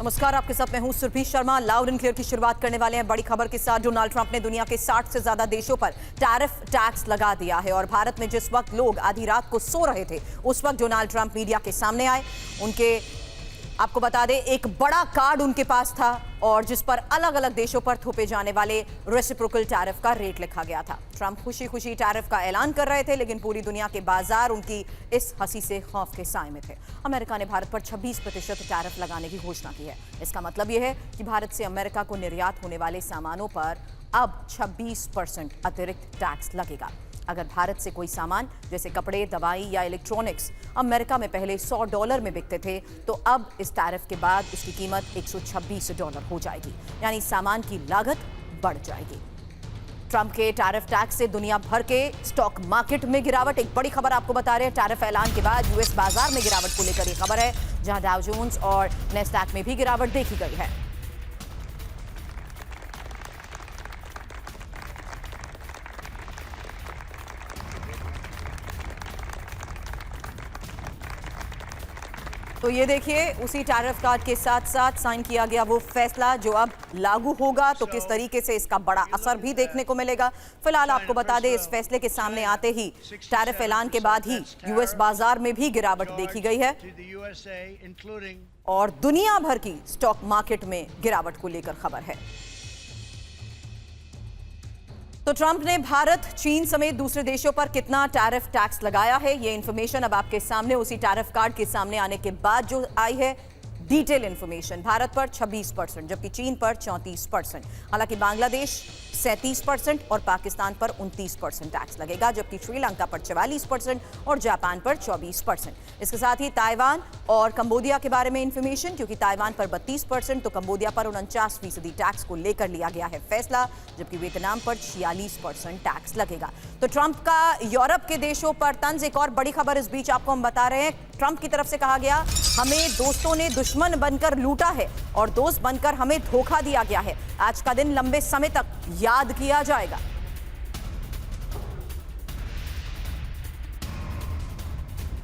नमस्कार, आपके साथ मैं हूं Surabhi Sharma. Loud and clear की शुरुआत करने वाले हैं बड़ी खबर के साथ। डोनाल्ड ट्रंप ने दुनिया के 60 से ज्यादा देशों पर टैरिफ टैक्स लगा दिया है और भारत में जिस वक्त लोग आधी रात को सो रहे थे उस वक्त डोनाल्ड ट्रंप मीडिया के सामने आए। आपको बता दें, एक बड़ा कार्ड उनके पास था और जिस पर अलग अलग देशों पर थोपे जाने वाले रेसिप्रोकल टैरिफ का रेट लिखा गया था। ट्रंप खुशी खुशी टैरिफ का ऐलान कर रहे थे, लेकिन पूरी दुनिया के बाजार उनकी इस हंसी से खौफ के साए में थे। अमेरिका ने भारत पर 26% टैरिफ लगाने की घोषणा की है। इसका मतलब यह है कि भारत से अमेरिका को निर्यात होने वाले सामानों पर अब 26% अतिरिक्त टैक्स लगेगा। अगर भारत से कोई सामान जैसे कपड़े, दवाई या इलेक्ट्रॉनिक्स अमेरिका में पहले $100 में बिकते थे, तो अब इस टैरिफ के बाद उसकी कीमत $126 हो जाएगी, यानी सामान की लागत बढ़ जाएगी। ट्रंप के टैरिफ टैक्स से दुनिया भर के स्टॉक मार्केट में गिरावट। एक बड़ी खबर आपको बता रहे हैं, टैरिफ ऐलान के बाद यूएस बाजार में गिरावट को लेकर यह खबर है, जहां डाउ जोन्स और नैस्डैक में भी गिरावट देखी गई है। तो ये देखिए, उसी टैरिफ कार्ड के साथ साथ साइन किया गया वो फैसला जो अब लागू होगा, तो किस तरीके से इसका बड़ा असर भी देखने को मिलेगा। फिलहाल आपको बता दें, इस फैसले के सामने आते ही टैरिफ ऐलान के बाद ही यूएस बाजार में भी गिरावट देखी गई है और दुनिया भर की स्टॉक मार्केट में गिरावट को लेकर खबर है। तो ट्रंप ने भारत, चीन समेत दूसरे देशों पर कितना टैरिफ टैक्स लगाया है, ये इंफॉर्मेशन अब आपके सामने उसी टैरिफ कार्ड के सामने आने के बाद जो आई है डिटेल इंफॉर्मेशन। भारत पर 26%, जबकि चीन पर 34%। हालांकि बांग्लादेश 37% और पाकिस्तान पर 29% टैक्स लगेगा, जबकि श्रीलंका पर 44% और जापान पर 24%। इसके साथ ही ताइवान और कंबोडिया के बारे में इंफॉर्मेशन, क्योंकि ताइवान पर 32% तो कंबोडिया पर 49% टैक्स को लेकर लिया गया है फैसला, जबकि वियतनाम पर 46% टैक्स लगेगा। तो ट्रंप का यूरोप के देशों पर तंज। एक और बड़ी खबर इस बीच आपको हम बता रहे हैं, ट्रंप की तरफ से कहा गया, हमें दोस्तों ने दुश्मन बनकर लूटा है और दोस्त बनकर हमें धोखा दिया गया है। आज का दिन लंबे समय तक याद किया जाएगा।